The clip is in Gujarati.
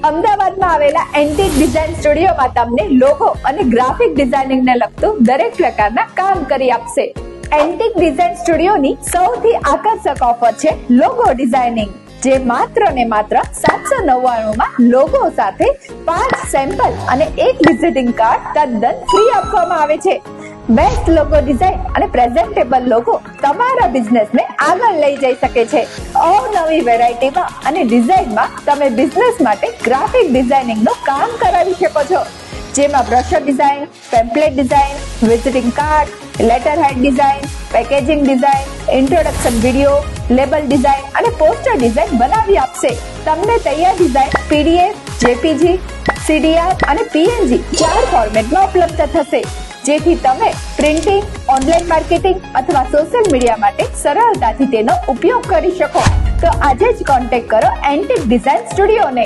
અમદાવાદમાં આવેલા એન્ટિક ડિઝાઇન સ્ટુડિયોમાં તમને લોગો અને ગ્રાફિક ડિઝાઇનિંગને લગતું દરેક પ્રકારના કામ કરી આપશે. એન્ટિક ડિઝાઇન સ્ટુડિયોની સૌથી આકર્ષક ઓફર છે લોગો ડિઝાઇનિંગ, જે માત્ર ને માત્ર 799 માં લોગો સાથે 5 સેમ્પલ અને 1 વિઝિટિંગ કાર્ડ તદ્દન ફ્રી આપવામાં આવે છે. બેસ્ટ લોગો ડિઝાઇન અને પ્રેઝન્ટેબલ લોગો તમારા બિઝનેસને આગળ લઈ જઈ શકે છે. અવનવી વેરાયટીમાં અને ડિઝાઇનમાં તમે બિઝનેસ માટે ગ્રાફિક ડિઝાઇનિંગનું કામ કરાવી શકો છો, જેમાં brochure design, pamphlet design, visiting card, letter head design, packaging design, introduction video, label design અને પોસ્ટર ડિઝાઇન બનાવી આપશે. તમને તૈયાર ડિઝાઇન PDF, JPG, CDR અને PNG 4 ફોર્મેટમાં ઉપલબ્ધ થશે, જેથી તમે પ્રિન્ટિંગ, ઓનલાઈન માર્કેટિંગ અથવા સોશિયલ મીડિયા માટે સરળતાથી તેનો ઉપયોગ કરી શકો. તો આજે જ કોન્ટેક્ટ કરો એન્ટિક ડિઝાઇન સ્ટુડિયોને.